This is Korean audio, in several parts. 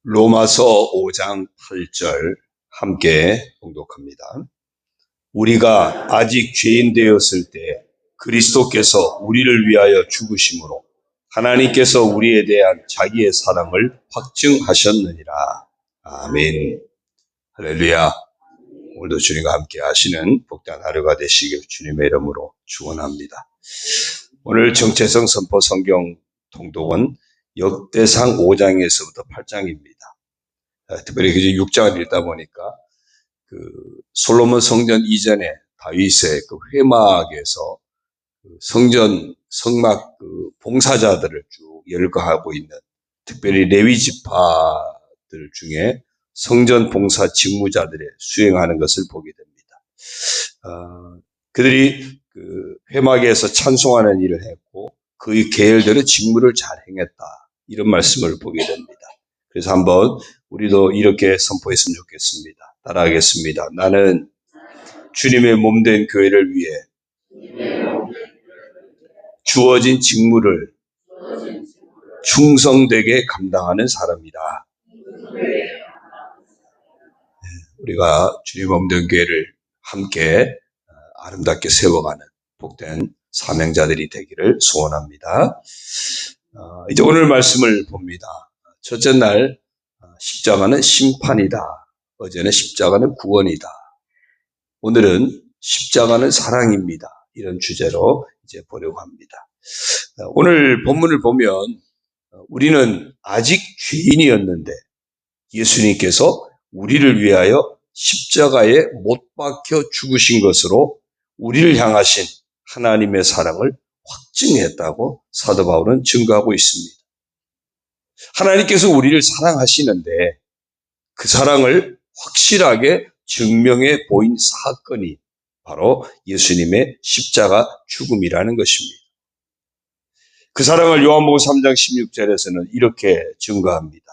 로마서 5장 8절 함께 봉독합니다. 우리가 아직 죄인 되었을 때 그리스도께서 우리를 위하여 죽으심으로 하나님께서 우리에 대한 자기의 사랑을 확증하셨느니라. 아멘. 할렐루야. 오늘도 주님과 함께 하시는 복된 하루가 되시길 주님의 이름으로 축원합니다. 오늘 정체성 선포 성경 통독은 역대상 5장에서부터 8장입니다. 특별히 6장을 읽다 보니까 솔로몬 성전 이전에 다윗의 회막에서 성막 봉사자들을 쭉 열거하고 있는 특별히 레위 지파들 중에 성전 봉사 직무자들의 수행하는 것을 보게 됩니다. 그들이 회막에서 찬송하는 일을 했고 그의 계열대로 직무를 잘 행했다. 이런 말씀을 보게 됩니다. 그래서 한번 우리도 이렇게 선포했으면 좋겠습니다. 따라하겠습니다. 나는 주님의 몸된 교회를 위해 주어진 직무를 충성되게 감당하는 사람이다. 우리가 주님 몸된 교회를 함께 아름답게 세워가는 복된 사명자들이 되기를 소원합니다. 이제 오늘 말씀을 봅니다. 첫째 날 십자가는 심판이다. 어제는 십자가는 구원이다. 오늘은 십자가는 사랑입니다. 이런 주제로 이제 보려고 합니다. 오늘 본문을 보면 우리는 아직 죄인이었는데 예수님께서 우리를 위하여 십자가에 못 박혀 죽으신 것으로 우리를 향하신 하나님의 사랑을 확증했다고 사도 바울은 증거하고 있습니다. 하나님께서 우리를 사랑하시는데 그 사랑을 확실하게 증명해 보인 사건이 바로 예수님의 십자가 죽음이라는 것입니다. 그 사랑을 요한복음 3장 16절에서는 이렇게 증거합니다.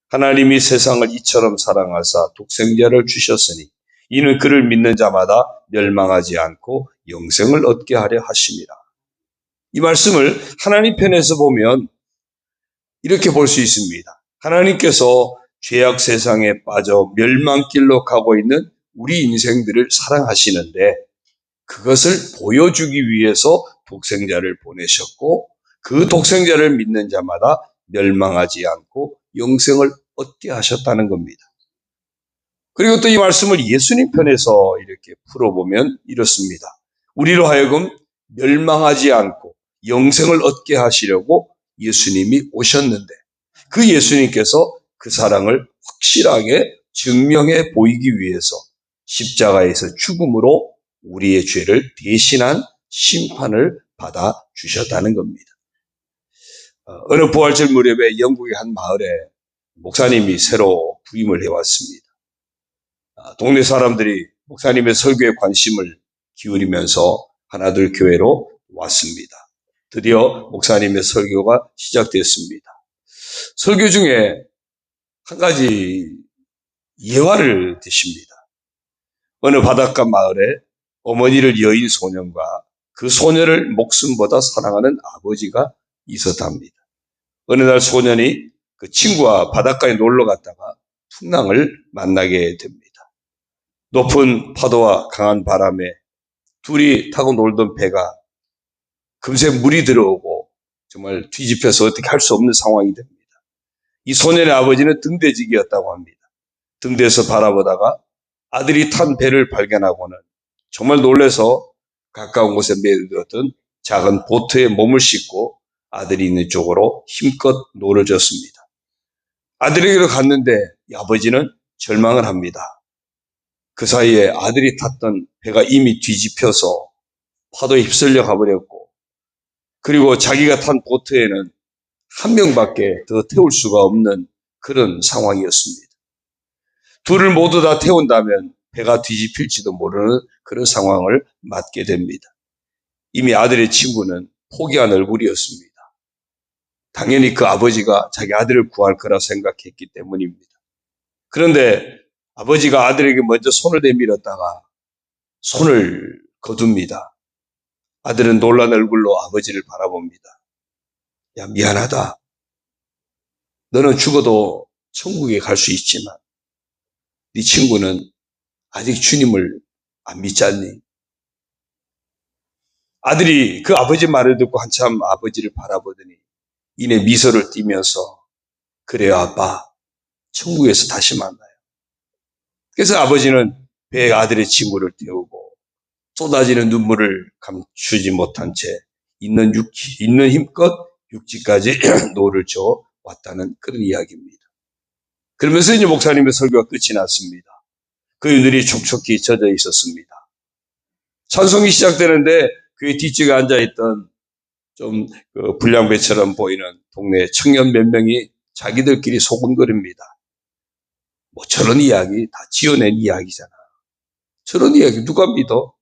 하나님이 세상을 이처럼 사랑하사 독생자를 주셨으니 이는 그를 믿는 자마다 멸망하지 않고 영생을 얻게 하려 하심이라. 이 말씀을 하나님 편에서 보면 이렇게 볼 수 있습니다. 하나님께서 죄악 세상에 빠져 멸망길로 가고 있는 우리 인생들을 사랑하시는데 그것을 보여주기 위해서 독생자를 보내셨고 그 독생자를 믿는 자마다 멸망하지 않고 영생을 얻게 하셨다는 겁니다. 그리고 또 이 말씀을 예수님 편에서 이렇게 풀어보면 이렇습니다. 우리로 하여금 멸망하지 않고 영생을 얻게 하시려고 예수님이 오셨는데 그 예수님께서 그 사랑을 확실하게 증명해 보이기 위해서 십자가에서 죽음으로 우리의 죄를 대신한 심판을 받아 주셨다는 겁니다. 어느 부활절 무렵에 영국의 한 마을에 목사님이 새로 부임을 해왔습니다. 동네 사람들이 목사님의 설교에 관심을 기울이면서 하나둘 교회로 왔습니다. 드디어 목사님의 설교가 시작됐습니다. 설교 중에 한 가지 예화를 드십니다. 어느 바닷가 마을에 어머니를 여인 소년과 그 소녀를 목숨보다 사랑하는 아버지가 있었답니다. 어느 날 소년이 그 친구와 바닷가에 놀러 갔다가 풍랑을 만나게 됩니다. 높은 파도와 강한 바람에 둘이 타고 놀던 배가 금세 물이 들어오고 정말 뒤집혀서 어떻게 할 수 없는 상황이 됩니다. 이 소년의 아버지는 등대지기였다고 합니다. 등대에서 바라보다가 아들이 탄 배를 발견하고는 정말 놀라서 가까운 곳에 매여들었던 작은 보트에 몸을 싣고 아들이 있는 쪽으로 힘껏 노려졌습니다. 아들에게로 갔는데 이 아버지는 절망을 합니다. 그 사이에 아들이 탔던 배가 이미 뒤집혀서 파도에 휩쓸려 가버렸고 그리고 자기가 탄 보트에는 한 명밖에 더 태울 수가 없는 그런 상황이었습니다. 둘을 모두 다 태운다면 배가 뒤집힐지도 모르는 그런 상황을 맞게 됩니다. 이미 아들의 친구는 포기한 얼굴이었습니다. 당연히 그 아버지가 자기 아들을 구할 거라 생각했기 때문입니다. 그런데 아버지가 아들에게 먼저 손을 내밀었다가 손을 거둡니다. 아들은 놀란 얼굴로 아버지를 바라봅니다. 야, 미안하다. 너는 죽어도 천국에 갈 수 있지만 네 친구는 아직 주님을 안 믿지 않니? 아들이 그 아버지 말을 듣고 한참 아버지를 바라보더니 이내 미소를 띠면서 그래요 아빠, 천국에서 다시 만나요. 그래서 아버지는 배에 아들의 친구를 태우고 쏟아지는 눈물을 감추지 못한 채 있는 힘껏 육지까지 노를 저 왔다는 그런 이야기입니다. 그러면서 이제 목사님의 설교가 끝이 났습니다. 그의 눈이 촉촉히 젖어 있었습니다. 찬송이 시작되는데 그의 뒤쪽에 앉아있던 좀 불량배처럼 보이는 동네 청년 몇 명이 자기들끼리 소곤거립니다. 뭐 저런 이야기 다 지어낸 이야기잖아. 저런 이야기 누가 믿어?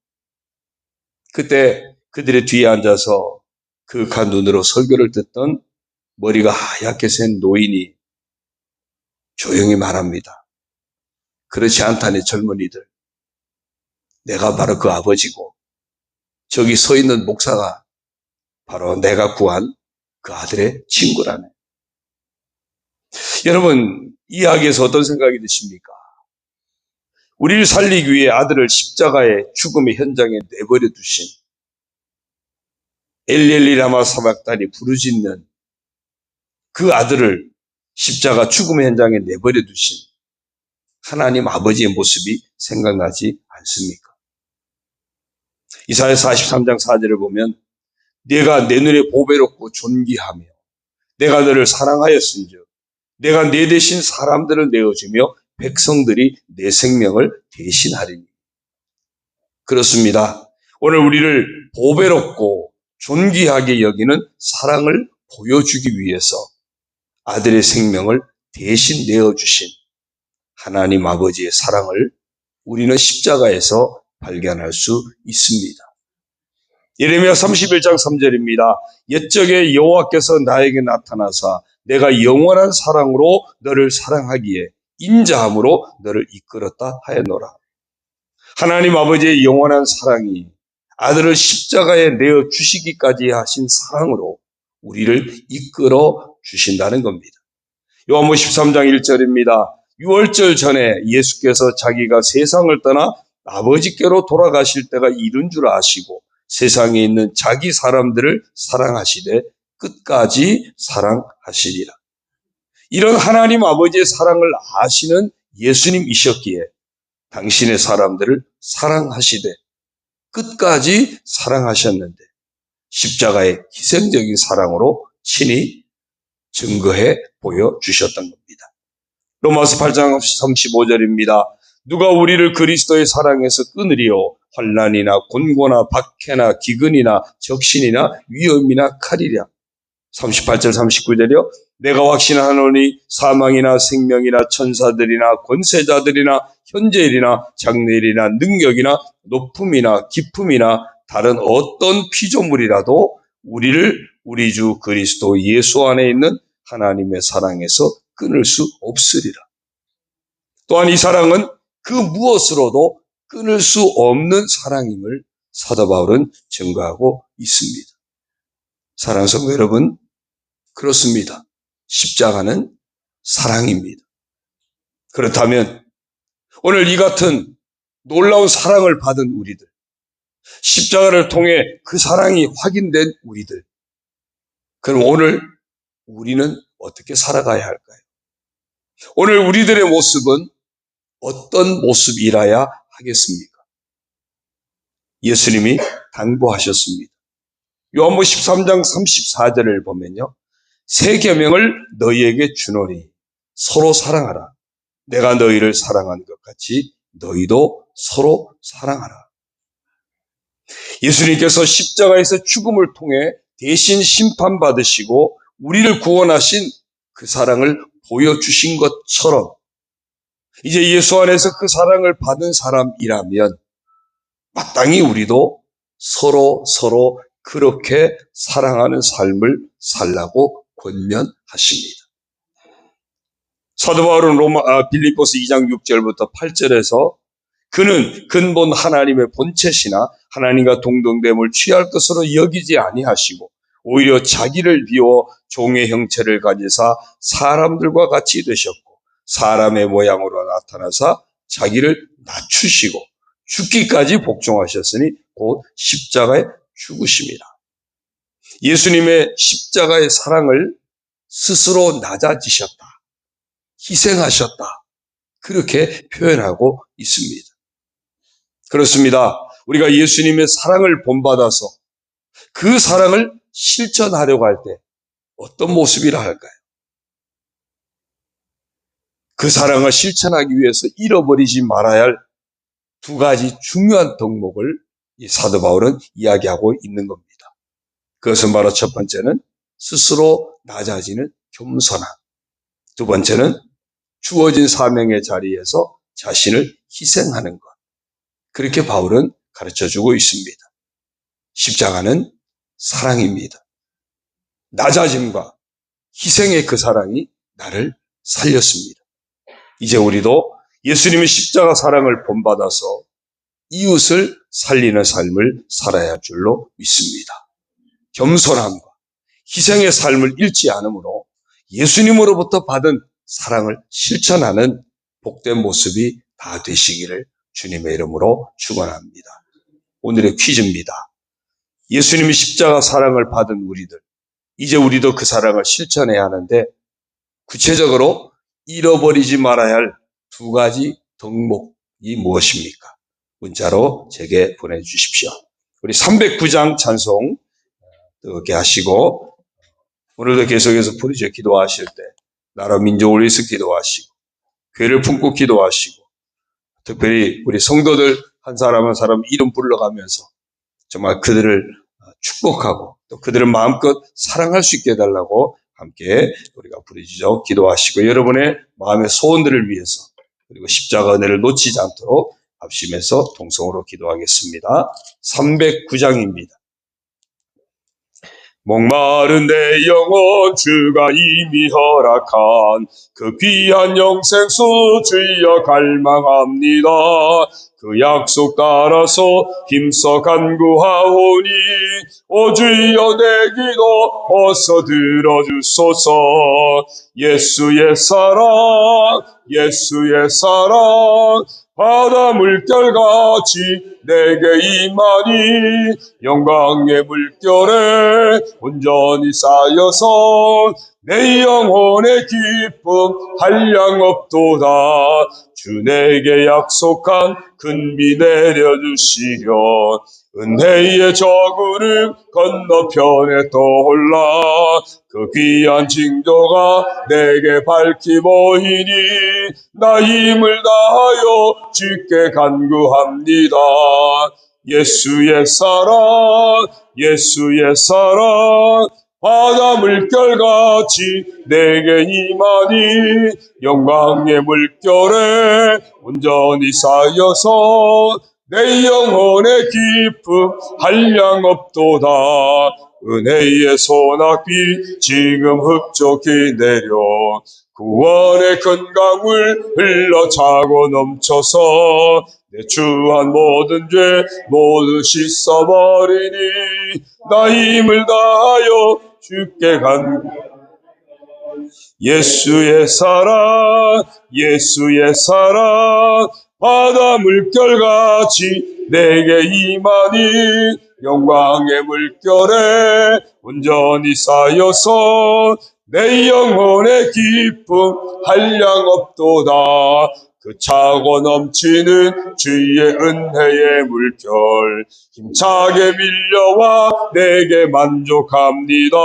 그때 그들의 뒤에 앉아서 그윽한 눈으로 설교를 듣던 머리가 하얗게 센 노인이 조용히 말합니다. 그렇지 않다네 젊은이들. 내가 바로 그 아버지고 저기 서 있는 목사가 바로 내가 구한 그 아들의 친구라네. 여러분, 이 이야기에서 어떤 생각이 드십니까? 우리를 살리기 위해 아들을 십자가의 죽음의 현장에 내버려 두신 엘리엘리 라마 사박단이 부르짖는 그 아들을 십자가 죽음의 현장에 내버려 두신 하나님 아버지의 모습이 생각나지 않습니까? 이사야 43장 4절을 보면 내가 내 눈에 보배롭고 존귀하며 내가 너를 사랑하였은즉 내가 내 대신 사람들을 내어주며 백성들이 내 생명을 대신하리니. 그렇습니다. 오늘 우리를 보배롭고 존귀하게 여기는 사랑을 보여주기 위해서 아들의 생명을 대신 내어주신 하나님 아버지의 사랑을 우리는 십자가에서 발견할 수 있습니다. 예레미야 31장 3절입니다. 옛적에 여호와께서 나에게 나타나사 내가 영원한 사랑으로 너를 사랑하기에 인자함으로 너를 이끌었다 하였노라. 하나님 아버지의 영원한 사랑이 아들을 십자가에 내어 주시기까지 하신 사랑으로 우리를 이끌어 주신다는 겁니다. 요한복음 13장 1절입니다. 유월절 전에 예수께서 자기가 세상을 떠나 아버지께로 돌아가실 때가 이른 줄 아시고 세상에 있는 자기 사람들을 사랑하시되 끝까지 사랑하시리라. 이런 하나님 아버지의 사랑을 아시는 예수님이셨기에 당신의 사람들을 사랑하시되 끝까지 사랑하셨는데 십자가의 희생적인 사랑으로 친히 증거해 보여주셨던 겁니다. 로마서 8장 35절입니다. 누가 우리를 그리스도의 사랑에서 끊으리요? 환난이나 곤고나 박해나 기근이나 적신이나 위험이나 칼이랴. 38절 39절이요. 내가 확신하노니 사망이나 생명이나 천사들이나 권세자들이나 현재일이나 장래일이나 능력이나 높음이나 깊음이나 다른 어떤 피조물이라도 우리를 우리 주 그리스도 예수 안에 있는 하나님의 사랑에서 끊을 수 없으리라. 또한 이 사랑은 그 무엇으로도 끊을 수 없는 사랑임을 사도 바울은 증거하고 있습니다. 사랑하는 성도 여러분, 그렇습니다. 십자가는 사랑입니다. 그렇다면 오늘 이 같은 놀라운 사랑을 받은 우리들, 십자가를 통해 그 사랑이 확인된 우리들, 그럼 오늘 우리는 어떻게 살아가야 할까요? 오늘 우리들의 모습은 어떤 모습이라야 하겠습니까? 예수님이 당부하셨습니다. 요한복음 13장 34절을 보면요. 새 계명을 너희에게 주노니 서로 사랑하라. 내가 너희를 사랑한 것 같이 너희도 서로 사랑하라. 예수님께서 십자가에서 죽음을 통해 대신 심판받으시고 우리를 구원하신 그 사랑을 보여주신 것처럼 이제 예수 안에서 그 사랑을 받은 사람이라면 마땅히 우리도 서로 그렇게 사랑하는 삶을 살라고 권면하십니다. 사도 바울은 빌립보서 2장 6절부터 8절에서 그는 근본 하나님의 본체시나 하나님과 동등됨을 취할 것으로 여기지 아니하시고 오히려 자기를 비워 종의 형체를 가지사 사람들과 같이 되셨고 사람의 모양으로 나타나사 자기를 낮추시고 죽기까지 복종하셨으니 곧 십자가에 죽으십니다. 예수님의 십자가의 사랑을 스스로 낮아지셨다, 희생하셨다, 그렇게 표현하고 있습니다. 그렇습니다. 우리가 예수님의 사랑을 본받아서 그 사랑을 실천하려고 할 때 어떤 모습이라 할까요? 그 사랑을 실천하기 위해서 잃어버리지 말아야 할 두 가지 중요한 덕목을 이 사도 바울은 이야기하고 있는 겁니다. 그것은 바로 첫 번째는 스스로 낮아지는 겸손함, 두 번째는 주어진 사명의 자리에서 자신을 희생하는 것, 그렇게 바울은 가르쳐주고 있습니다. 십자가는 사랑입니다. 낮아짐과 희생의 그 사랑이 나를 살렸습니다. 이제 우리도 예수님의 십자가 사랑을 본받아서 이웃을 살리는 삶을 살아야 할 줄로 믿습니다. 겸손함과 희생의 삶을 잃지 않으므로 예수님으로부터 받은 사랑을 실천하는 복된 모습이 다 되시기를 주님의 이름으로 축원합니다. 오늘의 퀴즈입니다. 예수님이 십자가 사랑을 받은 우리들, 이제 우리도 그 사랑을 실천해야 하는데 구체적으로 잃어버리지 말아야 할 두 가지 덕목이 무엇입니까? 문자로 제게 보내주십시오. 우리 309장 찬송 뜨겁게 하시고 오늘도 계속해서 부르짖어 기도하실 때 나라 민족을 위해서 기도하시고 괴를 품고 기도하시고 특별히 우리 성도들 한 사람 한 사람 이름 불러가면서 정말 그들을 축복하고 또 그들을 마음껏 사랑할 수 있게 해달라고 함께 우리가 부르짖어 기도하시고 여러분의 마음의 소원들을 위해서 그리고 십자가 은혜를 놓치지 않도록 합심해서 동성으로 기도하겠습니다. 309장입니다. 목마른 내 영혼 주가 이미 허락한 그 귀한 영생수 주여 갈망합니다. 그 약속 따라서 힘써 간구하오니 오 주여 내 기도 어서 들어주소서. 예수의 사랑 예수의 사랑 바다 물결같이 내게 임하니 영광의 물결에 온전히 쌓여서 내 영혼의 기쁨 한량 없도다. 주 내게 약속한 큰비 내려주시려 은혜의 저구름 건너편에 떠올라 그 귀한 징조가 내게 밝히 보이니 나 힘을 다하여 주께 간구합니다. 예수의 사랑 예수의 사랑 바다 물결같이 내게 임하니 영광의 물결에 온전히 쌓여서 내 영혼의 기쁨 한량 없도다. 은혜의 소낙비 지금 흡족히 내려 구원의 큰 강물 흘러 차고 넘쳐서 내 주한 모든 죄 모두 씻어버리니 나 힘을 다하여 주께 간구. 예수의 사랑 예수의 사랑 바다 물결같이 내게 임하니 영광의 물결에 온전히 쌓여서 내 영혼의 기쁨 한량 없도다. 그 차고 넘치는 주의 은혜의 물결 힘차게 밀려와 내게 만족합니다.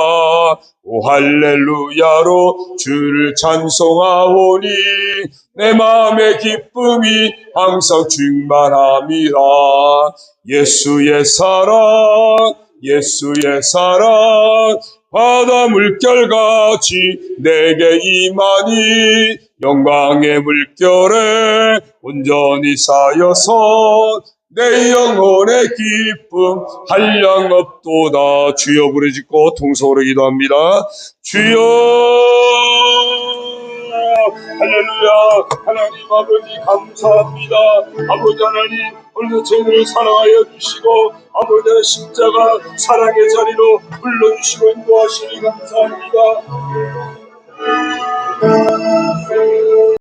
오 할렐루야로 주를 찬송하오니 내 마음의 기쁨이 항상 충만합니다. 예수의 사랑 예수의 사랑 바다 물결같이 내게 임하니 영광의 물결에 온전히 쌓여서 내 영혼의 기쁨 한량 없도다. 주여 부르짖고 통성으로 기도합니다. 주여 할렐루야. 하나님 아버지 감사합니다. 아버지 하나님 오늘도 저희를 사랑하여 주시고 아버지 십자가 사랑의 자리로 불러주시고 인도하시니 감사합니다.